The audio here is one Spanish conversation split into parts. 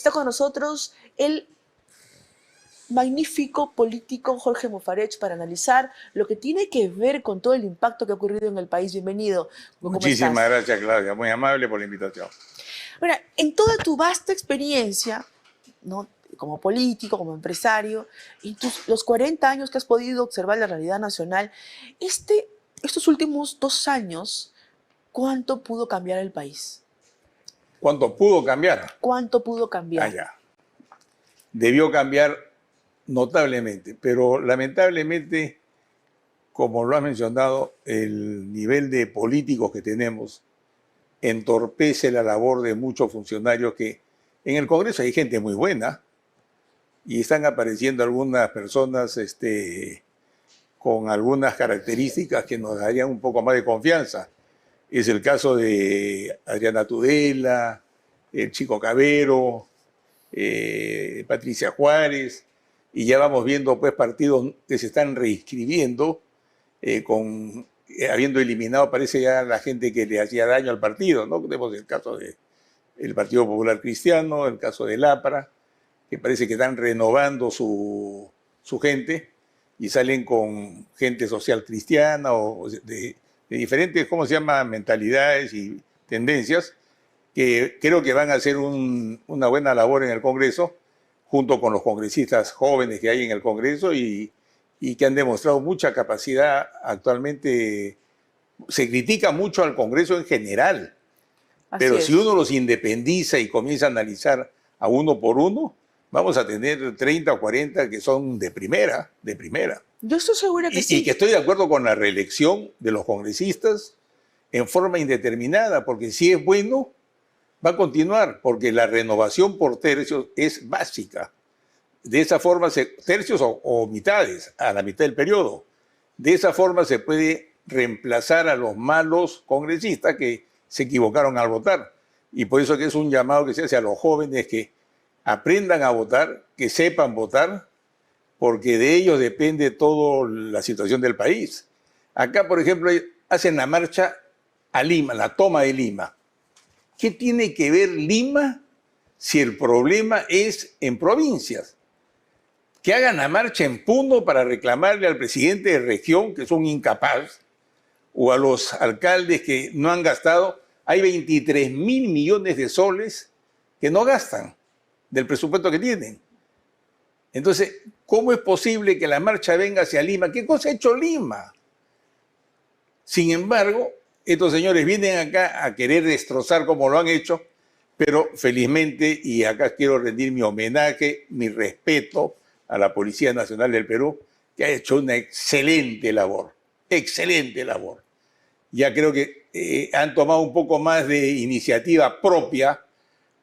Está con nosotros el magnífico político Jorge Mofarech para analizar lo que tiene que ver con todo el impacto que ha ocurrido en el país. Bienvenido. ¿Cómo Muchísimas estás? gracias, Claudia. Muy amable por la invitación. Bueno, en toda tu vasta experiencia, ¿no?, como político, como empresario, y los 40 años que has podido observar la realidad nacional, estos últimos 2 años, ¿cuánto pudo cambiar el país? ¿Cuánto pudo cambiar? ¿Cuánto pudo cambiar? Ya. Debió cambiar notablemente, pero lamentablemente, como lo has mencionado, el nivel de políticos que tenemos entorpece la labor de muchos funcionarios que en el Congreso hay gente muy buena y están apareciendo algunas personas con algunas características que nos darían un poco más de confianza. Es el caso de Adriana Tudela, el Chico Cavero, Patricia Juárez, y ya vamos viendo pues partidos que se están reinscribiendo, habiendo eliminado, parece ya la gente que le hacía daño al partido, ¿no? Tenemos el caso del Partido Popular Cristiano, el caso del APRA, que parece que están renovando su gente y salen con gente social cristiana o de diferentes, ¿cómo se llama?, mentalidades y tendencias, que creo que van a hacer una buena labor en el Congreso, junto con los congresistas jóvenes que hay en el Congreso y que han demostrado mucha capacidad actualmente. Se critica mucho al Congreso en general, pero si uno los independiza y comienza a analizar a uno por uno, vamos a tener 30 o 40 que son de primera, de primera. Yo estoy segura que sí. Y que estoy de acuerdo con la reelección de los congresistas en forma indeterminada, porque si es bueno, va a continuar, porque la renovación por tercios es básica. De esa forma, tercios o mitades, a la mitad del periodo. De esa forma se puede reemplazar a los malos congresistas que se equivocaron al votar. Y por eso que es un llamado que se hace a los jóvenes que aprendan a votar, que sepan votar, porque de ellos depende toda la situación del país. Acá, por ejemplo, hacen la marcha a Lima, la toma de Lima. ¿Qué tiene que ver Lima si el problema es en provincias? Que hagan la marcha en Puno para reclamarle al presidente de región, que es un incapaz, o a los alcaldes que no han gastado. Hay 23.000 millones de soles que no gastan del presupuesto que tienen. Entonces, ¿cómo es posible que la marcha venga hacia Lima? ¿Qué cosa ha hecho Lima? Sin embargo, estos señores vienen acá a querer destrozar como lo han hecho, pero felizmente, y acá quiero rendir mi homenaje, mi respeto a la Policía Nacional del Perú, que ha hecho una excelente labor, excelente labor. Ya creo que han tomado un poco más de iniciativa propia,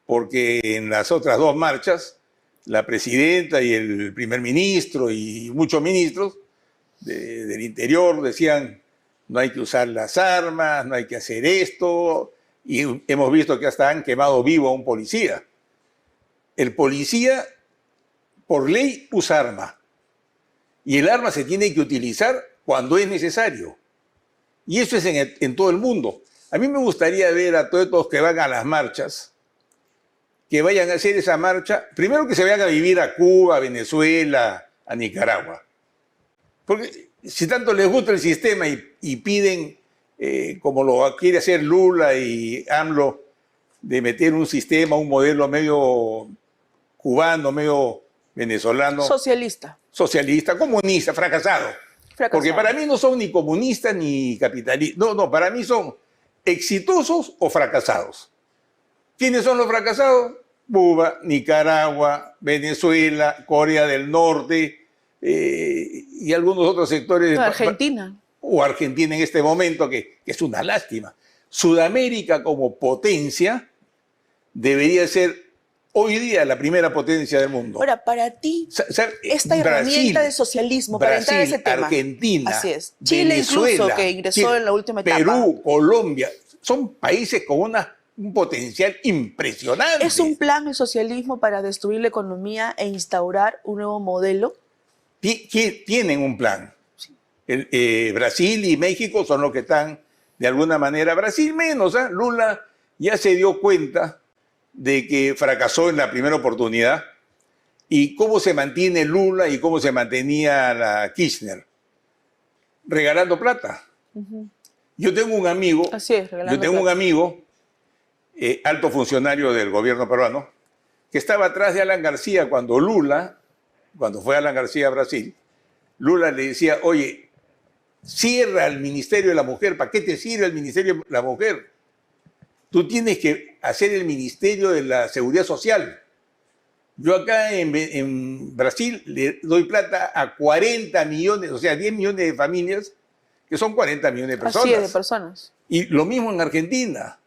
porque en las otras dos marchas, la presidenta y el primer ministro y muchos ministros del interior decían: no hay que usar las armas, no hay que hacer esto, y hemos visto que hasta han quemado vivo a un policía. El policía, por ley, usa arma, y el arma se tiene que utilizar cuando es necesario, y eso es en todo el mundo. A mí me gustaría ver a todos estos que van a las marchas, que vayan a hacer esa marcha, primero que se vayan a vivir a Cuba, a Venezuela, a Nicaragua, porque si tanto les gusta el sistema y piden, como lo quiere hacer Lula y AMLO, de meter un sistema, un modelo medio cubano, medio venezolano. Socialista, comunista, fracasado. Porque para mí no son ni comunistas ni capitalistas. No, para mí son exitosos o fracasados. ¿Quiénes son los fracasados? Cuba, Nicaragua, Venezuela, Corea del Norte, y algunos otros sectores. Argentina. O Argentina en este momento, que es una lástima. Sudamérica como potencia debería ser hoy día la primera potencia del mundo. Ahora, para ti, esta herramienta de socialismo, para entrar a ese tema. Argentina, así es. Chile Venezuela, incluso, que ingresó en la última etapa. Perú, Colombia, son países con un potencial impresionante. ¿Es un plan el socialismo para destruir la economía e instaurar un nuevo modelo? Tienen un plan. Brasil y México son los que están, de alguna manera, Brasil menos, Lula ya se dio cuenta de que fracasó en la primera oportunidad y cómo se mantiene Lula y cómo se mantenía la Kirchner, regalando plata. Yo tengo un amigo, Así es, alto funcionario del gobierno peruano, que estaba atrás de Alan García cuando fue Alan García a Brasil. Lula le decía, oye, cierra el Ministerio de la Mujer. ¿Para qué te sirve el Ministerio de la Mujer? Tú tienes que hacer el Ministerio de la Seguridad Social. Yo acá en Brasil le doy plata a 40 millones, o sea, 10 millones de familias, que son 40 millones de personas. Así es, de personas. Y lo mismo en Argentina.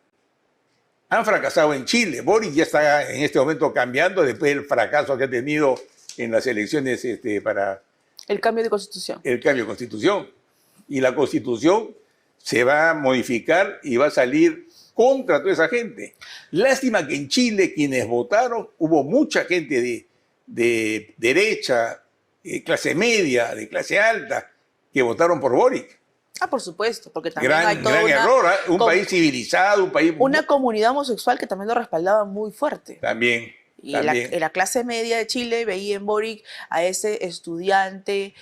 Han fracasado en Chile. Boric ya está en este momento cambiando después del fracaso que ha tenido en las elecciones para el cambio de constitución. El cambio de constitución. Y la constitución se va a modificar y va a salir contra toda esa gente. Lástima que en Chile quienes votaron, hubo mucha gente de derecha, clase media, de clase alta, que votaron por Boric. Ah, por supuesto, porque también Gran, hay toda gran una, error, ¿eh? Un país civilizado, un país... Una comunidad homosexual que también lo respaldaba muy fuerte. También. Y la clase media de Chile veía en Boric a ese estudiante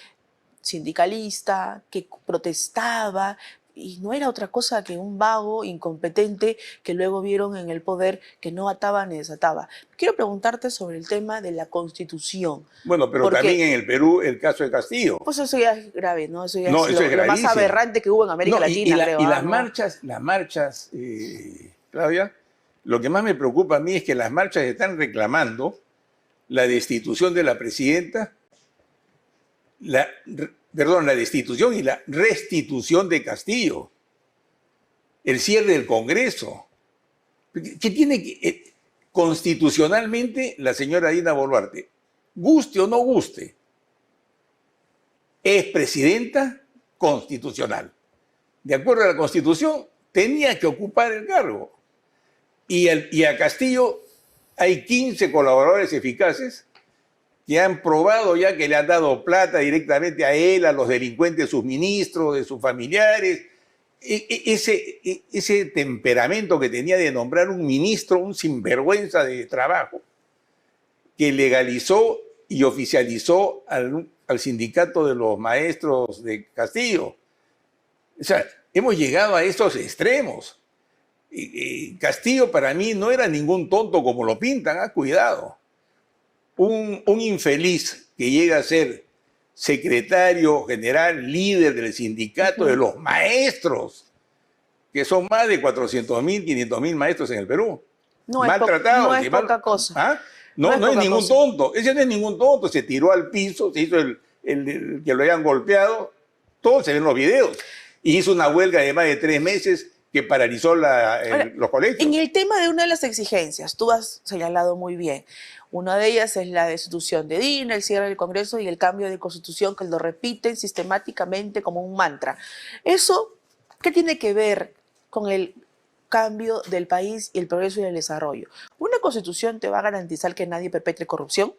sindicalista que protestaba, y no era otra cosa que un vago incompetente que luego vieron en el poder que no ataba ni desataba. Quiero preguntarte sobre el tema de la Constitución. Bueno, pero también en el Perú el caso de Castillo. Pues eso ya es grave, ¿no? Eso ya no, es eso lo más aberrante que hubo en América Latina, creo. Y las marchas, Claudia, lo que más me preocupa a mí es que las marchas están reclamando la destitución de la presidenta, la destitución y la restitución de Castillo, el cierre del Congreso. ¿Qué tiene que constitucionalmente la señora Dina Boluarte, guste o no guste, es presidenta constitucional? De acuerdo a la Constitución, tenía que ocupar el cargo. Y a Castillo hay 15 colaboradores eficaces que han probado ya que le han dado plata directamente a él, a los delincuentes, sus ministros, de sus familiares. Ese temperamento que tenía de nombrar un ministro, un sinvergüenza de trabajo, que legalizó y oficializó al sindicato de los maestros de Castillo. O sea, hemos llegado a estos extremos. Castillo para mí no era ningún tonto como lo pintan, cuidado. Un infeliz que llega a ser secretario general, líder del sindicato de los maestros, que son más de 400.000, 500.000 maestros en el Perú. No maltratados. No es poca cosa. ¿Ah? No es ningún tonto. Ese no es ningún tonto. Se tiró al piso, se hizo el que lo hayan golpeado. Todo se ve en los videos. Y hizo una huelga de más de 3 meses que paralizó los colegios. En el tema de una de las exigencias, tú has señalado muy bien. Una de ellas es la destitución de Dina, el cierre del Congreso y el cambio de constitución, que lo repiten sistemáticamente como un mantra. ¿Eso qué tiene que ver con el cambio del país y el progreso y el desarrollo? ¿Una constitución te va a garantizar que nadie perpetre corrupción?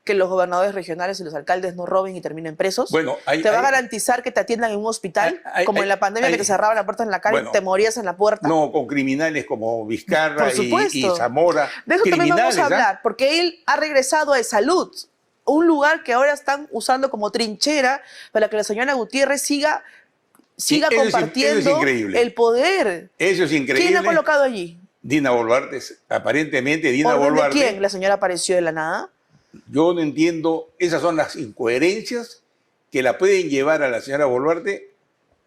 ¿Que los gobernadores regionales y los alcaldes no roben y terminen presos? Bueno, ¿te va a garantizar que te atiendan en un hospital? Como en la pandemia que te cerraban la puerta en la cara y te morías en la puerta. No, con criminales como Vizcarra y Zamora. De eso también vamos a hablar, porque él ha regresado a Salud, un lugar que ahora están usando como trinchera para que la señora Gutiérrez siga compartiendo el poder. Eso es increíble. ¿Quién ha colocado allí? Dina Boluarte. Aparentemente Dina Boluarte. ¿De quién? ¿La señora apareció de la nada? Yo no entiendo, esas son las incoherencias que la pueden llevar a la señora Boluarte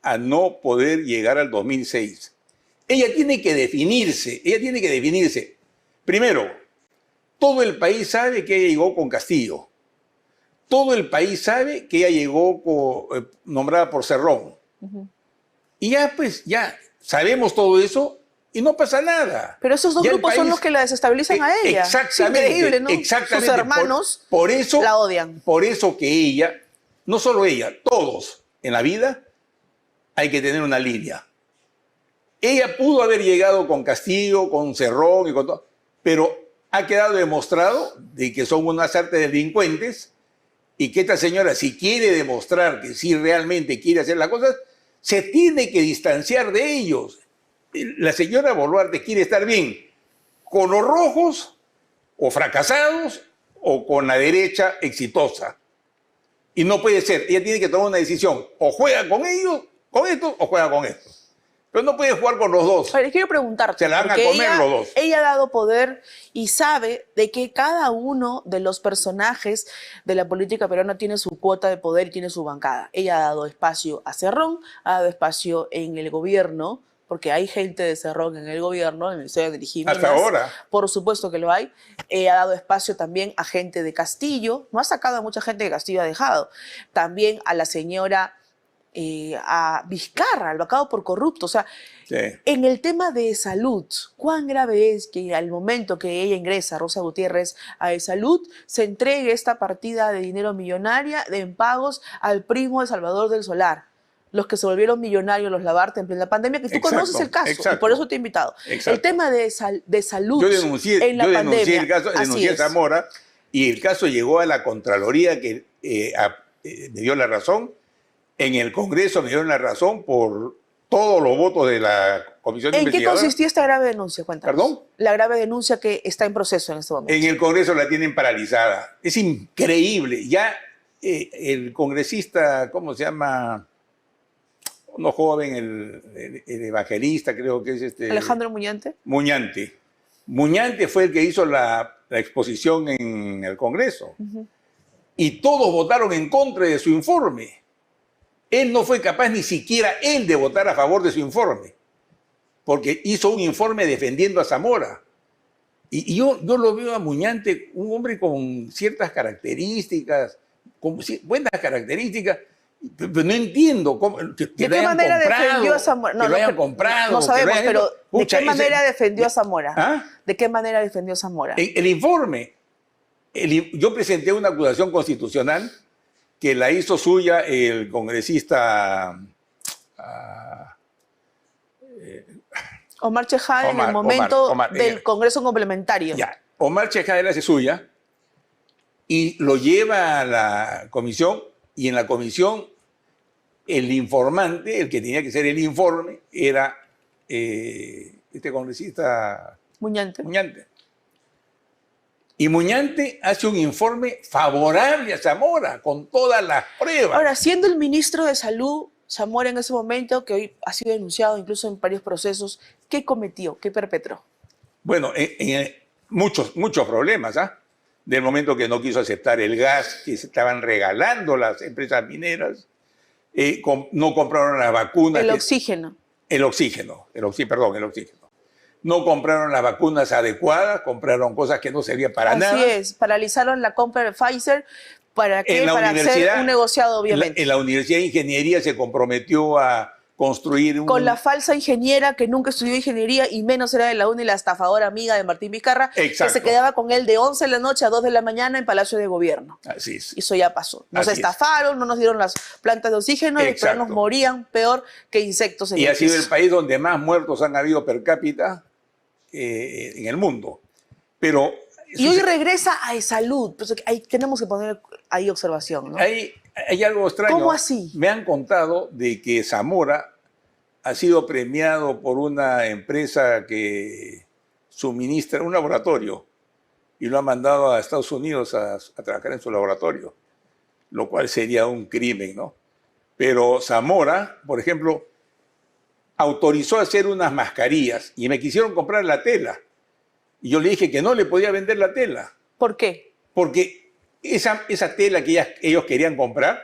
a no poder llegar al 2006. Ella tiene que definirse. Primero, todo el país sabe que ella llegó con Castillo. Todo el país sabe que ella llegó nombrada por Cerrón. Y ya sabemos todo eso y no pasa nada. Pero esos dos grupos son los que la desestabilizan a ella. Exactamente. Es increíble, ¿no? Exactamente. Sus hermanos por eso, la odian. Por eso que ella, no solo ella, todos en la vida hay que tener una línea. Ella pudo haber llegado con Castillo, con Cerrón y con todo, pero ha quedado demostrado de que son una sarta de delincuentes y que esta señora, si quiere demostrar que sí realmente quiere hacer las cosas, se tiene que distanciar de ellos. La señora Boluarte quiere estar bien con los rojos o fracasados o con la derecha exitosa. Y no puede ser, ella tiene que tomar una decisión, o juega con ellos, con esto, o juega con esto. Pero no puede jugar con los dos. Pero quiero preguntarte, se la van a porque comer los dos. Ella ha dado poder y sabe de que cada uno de los personajes de la política peruana tiene su cuota de poder y tiene su bancada. Ella ha dado espacio a Cerrón, ha dado espacio en el gobierno, porque hay gente de Cerrón en el gobierno, en el Ministerio de Energía. Hasta ahora. Por supuesto que lo hay. Ha dado espacio también a gente de Castillo. No ha sacado a mucha gente que Castillo ha dejado. También a la señora... a Vizcarra, al vacado por corrupto. O sea, Sí. en el tema de salud, ¿cuán grave es que al momento que ella ingresa, Rosa Gutiérrez, a salud, se entregue esta partida de dinero millonaria en pagos al primo de Salvador del Solar? Los que se volvieron millonarios, los Labarte en plena pandemia, que tú conoces el caso, y por eso te he invitado. Exacto. El tema de salud Yo denuncié, en la pandemia. denuncié el caso, denuncié a Zamora, y el caso llegó a la Contraloría, que me dio la razón. En el Congreso me dieron la razón por todos los votos de la Comisión ¿En qué Investigadora. consistía esta grave denuncia? Cuéntanos. ¿Perdón? La grave denuncia que está en proceso en este momento. En el Congreso la tienen paralizada. Es increíble. Ya el congresista, ¿cómo se llama? Uno joven, el evangelista, creo que es Alejandro Muñante. Muñante. Muñante fue el que hizo la exposición en el Congreso. Y todos votaron en contra de su informe. Él no fue capaz ni siquiera él de votar a favor de su informe, porque hizo un informe defendiendo a Zamora. Y yo lo veo a Muñante, un hombre con ciertas características, buenas características, pero no entiendo cómo, ¿De qué manera defendió a Zamora? No, que lo hayan comprado. No sabemos, pero ¿de qué manera defendió a Zamora? ¿Ah? ¿De qué manera defendió a Zamora? El informe. Yo presenté una acusación constitucional que la hizo suya el congresista Omar Chejade en el momento del Congreso complementario. Ya, Omar Chejade la hace suya y lo lleva a la comisión, y en la comisión el informante, el que tenía que ser el informe, era este congresista Muñante. Y Muñante hace un informe favorable a Zamora, con todas las pruebas. Ahora, siendo el ministro de Salud, Zamora en ese momento, que hoy ha sido denunciado incluso en varios procesos, ¿qué cometió? ¿Qué perpetró? Bueno, muchos problemas, ¿ah? Del momento que no quiso aceptar el gas que se estaban regalando las empresas mineras, no compraron las vacunas. El oxígeno. El oxígeno. No compraron las vacunas adecuadas, compraron cosas que no servían para nada. Así es, paralizaron la compra de Pfizer. ¿Para qué? Para hacer un negociado, obviamente. En la Universidad de Ingeniería se comprometió a construir con la falsa ingeniera que nunca estudió ingeniería y menos era de la UNI, la estafadora amiga de Martín Vizcarra, Exacto. que se quedaba con él de 11 de la noche a 2 de la mañana en Palacio de Gobierno. Así es. Eso ya pasó. Nos estafaron, no nos dieron las plantas de oxígeno, y nos morían peor que insectos. Y ha sido el país donde más muertos han habido per cápita en el mundo. Pero y hoy regresa a salud. Pues ahí tenemos que poner ahí observación, ¿no? Hay algo extraño. ¿Cómo así? Me han contado de que Zamora ha sido premiado por una empresa que suministra un laboratorio y lo ha mandado a Estados Unidos a trabajar en su laboratorio, lo cual sería un crimen, ¿no? Pero Zamora, por ejemplo, autorizó hacer unas mascarillas y me quisieron comprar la tela. Y yo le dije que no le podía vender la tela. ¿Por qué? Porque esa tela que ellos querían comprar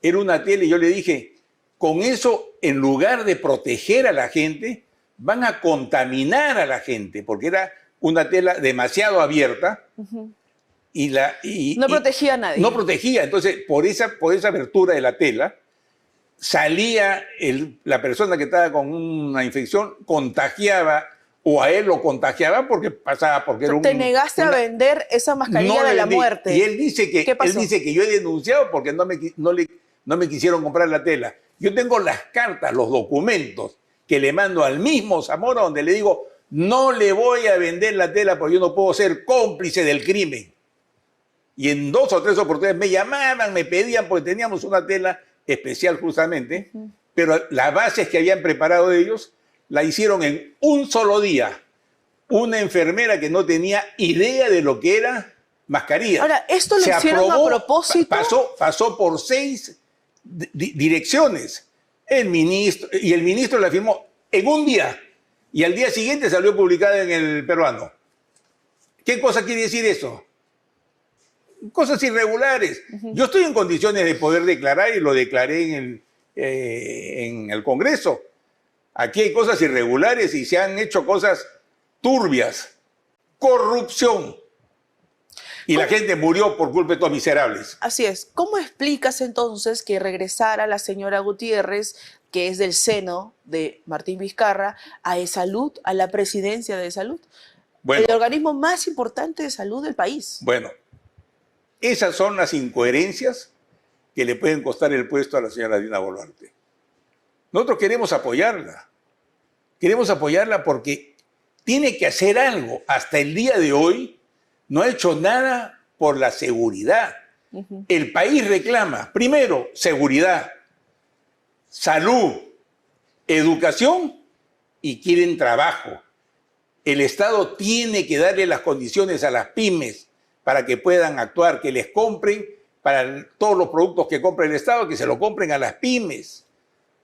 era una tela, y yo le dije, con eso, en lugar de proteger a la gente, van a contaminar a la gente, porque era una tela demasiado abierta. No protegía a nadie. No protegía. Entonces, por esa abertura de la tela, salía la persona que estaba con una infección, contagiaba, o a él lo contagiaba porque pasaba, porque era Te negaste a vender esa mascarilla de la muerte. Y él dice que yo he denunciado porque no me quisieron comprar la tela. Yo tengo las cartas, los documentos que le mando al mismo Zamora, donde le digo, no le voy a vender la tela porque yo no puedo ser cómplice del crimen. Y en 2 o 3 oportunidades me llamaban, me pedían, porque teníamos una tela especial justamente, pero las bases que habían preparado ellos la hicieron en un solo día. una enfermera que no tenía idea de lo que era mascarilla. Ahora, ¿esto lo Se hicieron aprobó, a propósito? Pasó por 6 direcciones. El ministro la firmó en un día y al día siguiente salió publicada en el Peruano. ¿Qué cosa quiere decir eso? Cosas irregulares. Yo estoy en condiciones de poder declarar y lo declaré en el Congreso. Aquí hay cosas irregulares y se han hecho cosas turbias. Corrupción. Y la gente murió por culpa de estos miserables. Así es. ¿Cómo explicas entonces que regresara la señora Gutiérrez, que es del seno de Martín Vizcarra, a E-Salud, a la presidencia de E-Salud? Bueno, el organismo más importante de salud del país. Bueno, esas son las incoherencias que le pueden costar el puesto a la señora Dina Boluarte. Nosotros queremos apoyarla. Queremos apoyarla porque tiene que hacer algo. Hasta el día de hoy no ha hecho nada por la seguridad. El país reclama, primero, seguridad, salud, educación y quieren trabajo. El Estado tiene que darle las condiciones a las pymes para que puedan actuar, que les compren para todos los productos que compra el Estado, que se lo compren a las pymes.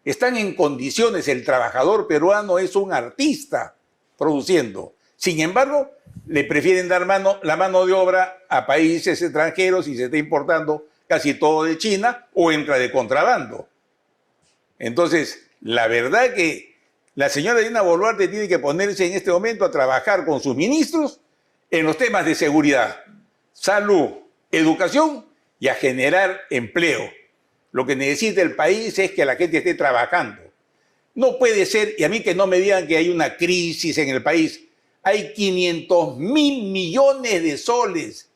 Están en condiciones, el trabajador peruano es un artista produciendo. Sin embargo, le prefieren dar la mano de obra a países extranjeros y se está importando casi todo de China o entra de contrabando. Entonces, la verdad que la señora Dina Boluarte tiene que ponerse en este momento a trabajar con sus ministros en los temas de seguridad, salud, educación y a generar empleo. Lo que necesita el país es que la gente esté trabajando. No puede ser, y a mí que no me digan que hay una crisis en el país, hay 500.000 millones de soles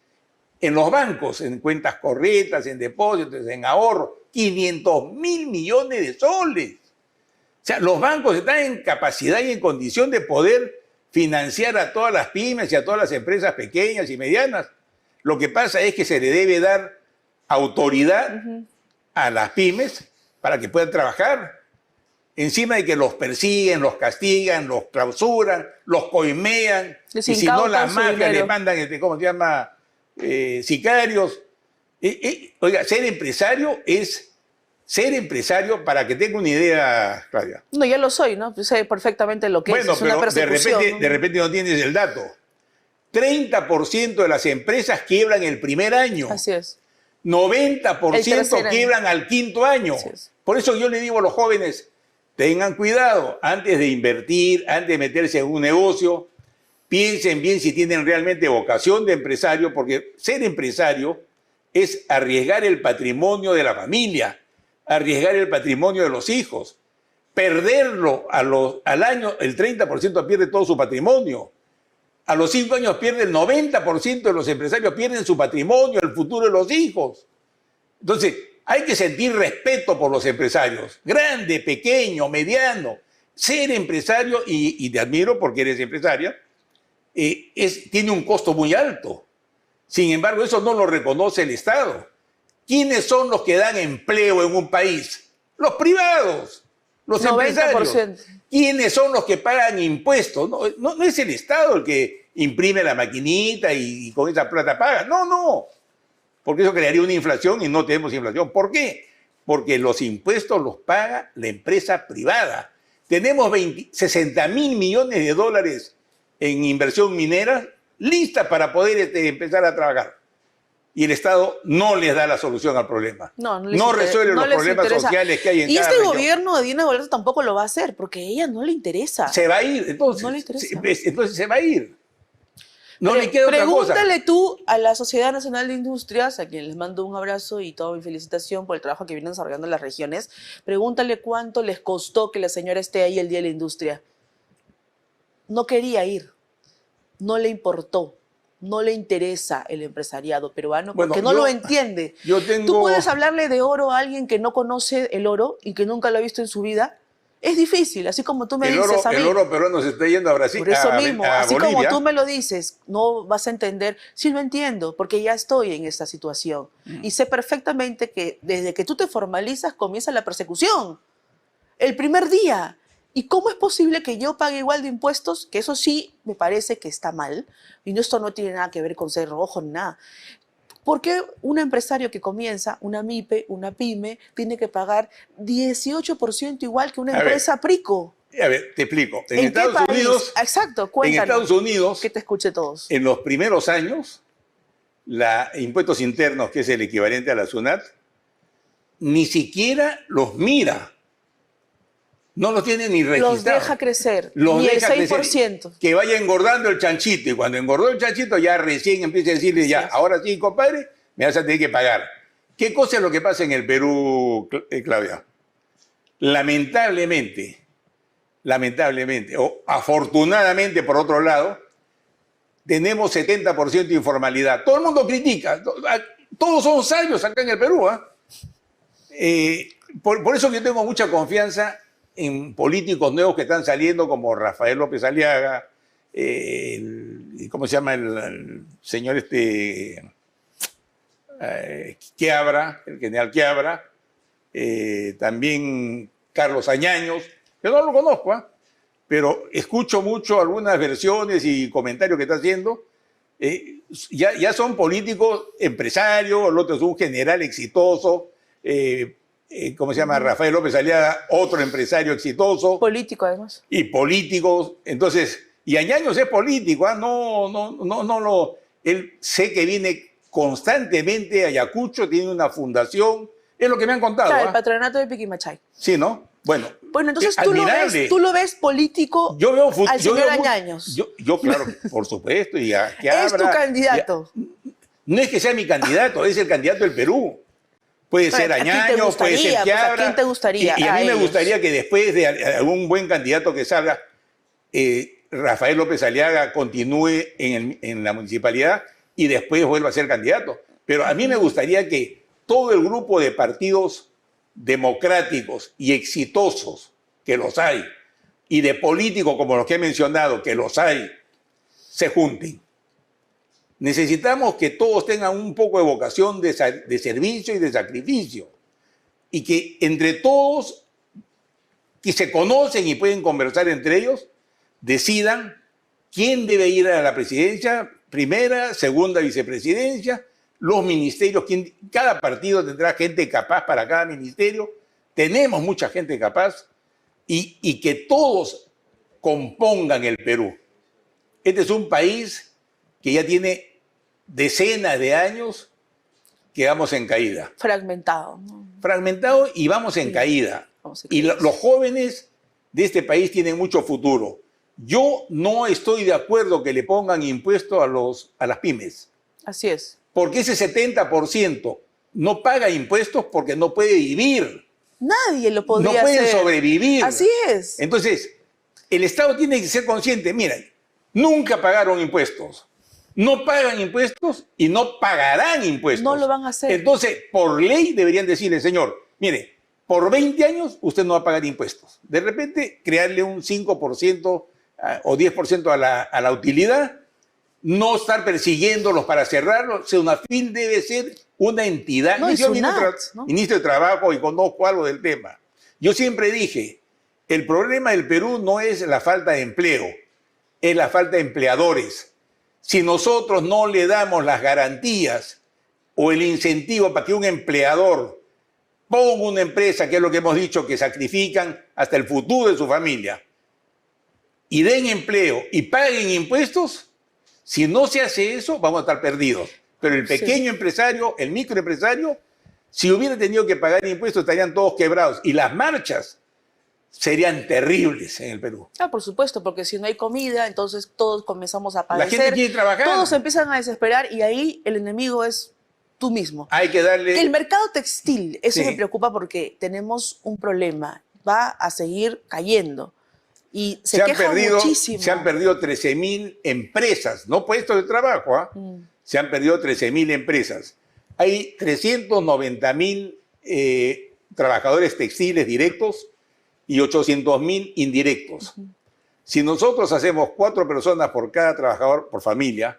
en los bancos, en cuentas corrientes, en depósitos, en ahorro. 500.000 millones de soles. O sea, los bancos están en capacidad y en condición de poder financiar a todas las pymes y a todas las empresas pequeñas y medianas. Lo que pasa es que se le debe dar autoridad a las pymes para que puedan trabajar. Encima de que los persiguen, los castigan, los clausuran, los coimean, y si no las mafias le mandan, ¿cómo se llama? Sicarios. Oiga, ser empresario es ser empresario, para que tenga una idea, Claudia. No, ya lo soy, ¿no? Sé perfectamente lo que es una persecución. De repente no tienes el dato. 30% de las empresas quiebran el primer año. Así es. 90% quiebran al quinto año. Por eso yo le digo a los jóvenes, tengan cuidado antes de invertir, antes de meterse en un negocio, piensen bien si tienen realmente vocación de empresario, porque ser empresario es arriesgar el patrimonio de la familia, arriesgar el patrimonio de los hijos. Perderlo al año, el 30% pierde todo su patrimonio. A los 5 años pierde el 90% de los empresarios, pierden su patrimonio, el futuro de los hijos. Entonces, hay que sentir respeto por los empresarios, grande, pequeño, mediano. Ser empresario, y te admiro porque eres empresaria, tiene un costo muy alto. Sin embargo, eso no lo reconoce el Estado. ¿Quiénes son los que dan empleo en un país? Los privados, los 90%. Empresarios. ¿Quiénes son los que pagan impuestos? No es el Estado el que imprime la maquinita y con esa plata paga. No. Porque eso crearía una inflación y no tenemos inflación. ¿Por qué? Porque los impuestos los paga la empresa privada. Tenemos 60.000 millones de dólares en inversión minera lista para poder empezar a trabajar. Y el Estado no les da la solución al problema. No resuelve los problemas sociales que hay en cada región. Y este gobierno de Dina Boluarte tampoco lo va a hacer, porque a ella no le interesa. Se va a ir, entonces. No le interesa. Entonces se va a ir. No le queda otra cosa. Pregúntale tú a la Sociedad Nacional de Industrias, a quien les mando un abrazo y toda mi felicitación por el trabajo que vienen desarrollando en las regiones, pregúntale cuánto les costó que la señora esté ahí el Día de la Industria. No quería ir, no le importó. No le interesa el empresariado peruano porque no lo entiende. ¿Tú puedes hablarle de oro a alguien que no conoce el oro y que nunca lo ha visto en su vida? Es difícil, así como tú me dices a mí. El oro peruano se está yendo a Brasil, por eso mismo, así Bolivia. como tú me lo dices, no vas a entender. Sí lo entiendo, porque ya estoy en esta situación. Y sé perfectamente que desde que tú te formalizas comienza la persecución. El primer día. ¿Y cómo es posible que yo pague igual de impuestos? Que eso sí me parece que está mal. Y esto no tiene nada que ver con ser rojo ni nada. ¿Por qué un empresario que comienza, una MIPE, una PYME, tiene que pagar 18% igual que una empresa Prico? A ver, te explico. En ¿En qué Estados país? Unidos, Exacto, cuéntanos. en Estados Unidos, que te escuche todos. en los primeros años, la impuestos internos, que es el equivalente a la SUNAT, ni siquiera los mira. No los tiene ni registrados. Los deja crecer. Los ni deja el 6%. Crecer, que vaya engordando el chanchito. Y cuando engordó el chanchito, ya recién empieza a decirle, ya, ahora sí, compadre, me vas a tener que pagar. ¿Qué cosa es lo que pasa en el Perú, Claudia? Lamentablemente, o afortunadamente, por otro lado, tenemos 70% de informalidad. Todo el mundo critica. Todos son sabios acá en el Perú. Por eso yo tengo mucha confianza en políticos nuevos que están saliendo, como Rafael López Aliaga, ¿cómo se llama el señor Quiabra, el general Quiabra, también Carlos Añaños, que no lo conozco, pero escucho mucho algunas versiones y comentarios que está haciendo. Ya son políticos empresarios, el otro es un general exitoso, ¿cómo se llama? Rafael López Aliaga, otro empresario exitoso. Político, además. Y políticos. Entonces, y Añaños es político, él sé que viene constantemente a Ayacucho, tiene una fundación, es lo que me han contado. Claro, el patronato de Piquimachay. Sí, ¿no? Bueno, entonces tú lo ves político al señor Añaños. Yo, claro, por supuesto. Y es tu candidato. No es que sea mi candidato, es el candidato del Perú. Puede ser Añaños, puede ser Quiabra. ¿A quién te gustaría? Y a mí me gustaría que después de algún buen candidato que salga, Rafael López Aliaga continúe en la municipalidad y después vuelva a ser candidato. Pero a mí me gustaría que todo el grupo de partidos democráticos y exitosos, que los hay, y de políticos como los que he mencionado, que los hay, se junten. Necesitamos que todos tengan un poco de vocación de servicio y de sacrificio. Y que entre todos, que se conocen y pueden conversar entre ellos, decidan quién debe ir a la presidencia, primera, segunda vicepresidencia, los ministerios, cada partido tendrá gente capaz para cada ministerio. Tenemos mucha gente capaz y que todos compongan el Perú. Este es un país que ya tiene decenas de años que vamos en caída. Fragmentado. Fragmentado y vamos en caída. Y los jóvenes de este país tienen mucho futuro. Yo no estoy de acuerdo que le pongan impuestos a las pymes. Así es. Porque ese 70% no paga impuestos porque no puede vivir. Nadie lo podría hacer. No pueden sobrevivir. Así es. Entonces, el Estado tiene que ser consciente. Miren, nunca pagaron impuestos. No pagan impuestos y no pagarán impuestos. No lo van a hacer. Entonces, por ley deberían decirle, señor, mire, por 20 años usted no va a pagar impuestos. De repente, crearle un 5% o 10% a la utilidad, no estar persiguiéndolos para cerrarlos. SUNAFIL debe ser una entidad. No, yo ¿no? Ministro de Trabajo y conozco algo del tema. Yo siempre dije, el problema del Perú no es la falta de empleo, es la falta de empleadores. Si nosotros no le damos las garantías o el incentivo para que un empleador ponga una empresa, que es lo que hemos dicho, que sacrifican hasta el futuro de su familia, y den empleo y paguen impuestos, si no se hace eso, vamos a estar perdidos. Pero el pequeño empresario, el microempresario, si hubiera tenido que pagar impuestos, estarían todos quebrados. Y las marchas serían terribles en el Perú. Por supuesto, porque si no hay comida, entonces todos comenzamos a padecer. La gente quiere trabajar. Todos empiezan a desesperar y ahí el enemigo es tú mismo. Hay que darle... El mercado textil, eso me preocupa porque tenemos un problema. Va a seguir cayendo. Y se queja muchísimo. Se han perdido 13.000 empresas, no puestos de trabajo. Se han perdido 13.000 empresas. Hay 390.000 trabajadores textiles directos y 800.000 indirectos. Si nosotros hacemos 4 personas por cada trabajador por familia,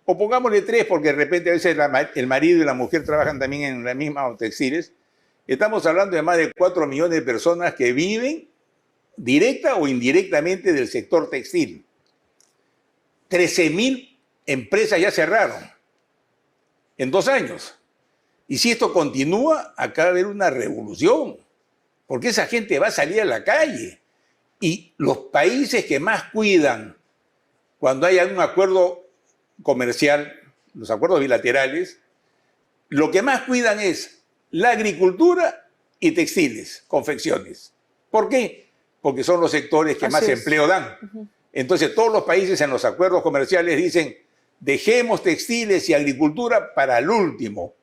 o pongámosle 3 porque de repente a veces el marido y la mujer trabajan también en las mismas textiles, estamos hablando de más de 4 millones de personas que viven directa o indirectamente del sector textil. 13.000 empresas ya cerraron en 2 años. Y si esto continúa, acá va a haber una revolución, porque esa gente va a salir a la calle. Y los países que más cuidan cuando hay un acuerdo comercial, los acuerdos bilaterales, lo que más cuidan es la agricultura y textiles, confecciones. ¿Por qué? Porque son los sectores que más empleo dan. Entonces todos los países en los acuerdos comerciales dicen, dejemos textiles y agricultura para el último.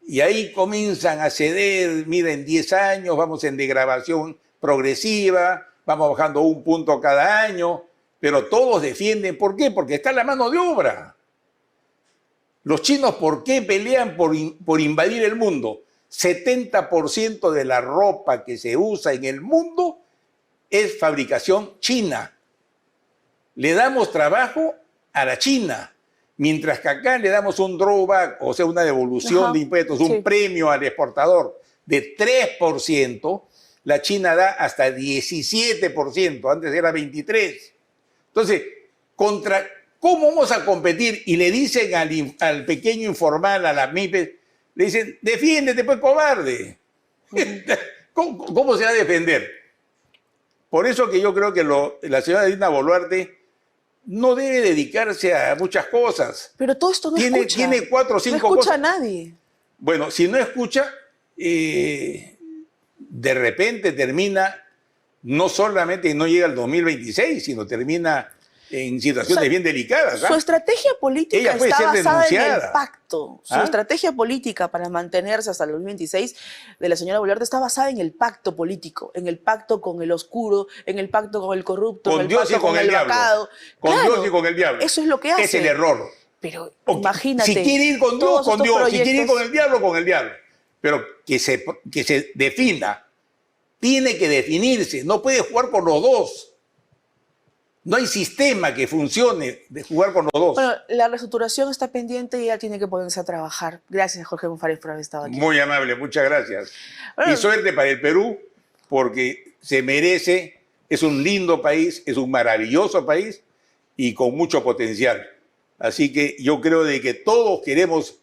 Y ahí comienzan a ceder, mira, en 10 años vamos en degradación progresiva, vamos bajando 1 punto cada año, pero todos defienden. ¿Por qué? Porque está la mano de obra. Los chinos, ¿por qué pelean por invadir el mundo? 70% de la ropa que se usa en el mundo es fabricación china. Le damos trabajo a la China, mientras que acá le damos un drawback, o sea, una devolución de impuestos, un premio al exportador de 3%, la China da hasta 17%, antes era 23%. Entonces, ¿cómo vamos a competir? Y le dicen al pequeño informal, a las MIPES, le dicen, defiéndete, pues, cobarde. ¿Cómo se va a defender? Por eso que yo creo que la señora Dina Boluarte no debe dedicarse a muchas cosas. Pero todo esto no escucha. Tiene 4 o 5 cosas. No escucha a nadie. Bueno, si no escucha, de repente termina, no solamente no llega al 2026, sino termina en situaciones bien delicadas. Su estrategia política Ella puede está ser basada en denunciada. el pacto. Su estrategia política para mantenerse hasta el 2026 de la señora Boluarte está basada en el pacto político, en el pacto con el oscuro, en el pacto con el corrupto, con en el Dios pacto y con el diablo. vacado. Con Dios y con el diablo. Eso es lo que hace. Es el error. Pero imagínate. Si quiere ir con Dios, con Dios. Si quiere ir con el diablo, con el diablo. Pero que se defina. Tiene que definirse. No puede jugar con los dos. No hay sistema que funcione de jugar con los dos. Bueno, la reestructuración está pendiente y ella tiene que ponerse a trabajar. Gracias, Jorge González, por haber estado aquí. Muy amable, muchas gracias. Bueno, y suerte para el Perú, porque se merece, es un lindo país, es un maravilloso país y con mucho potencial. Así que yo creo de que todos queremos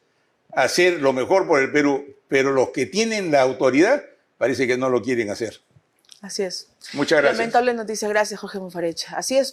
hacer lo mejor por el Perú, pero los que tienen la autoridad parece que no lo quieren hacer. Así es. Muchas gracias. Lamentable noticia. Gracias, Jorge Monfarecha. Así es.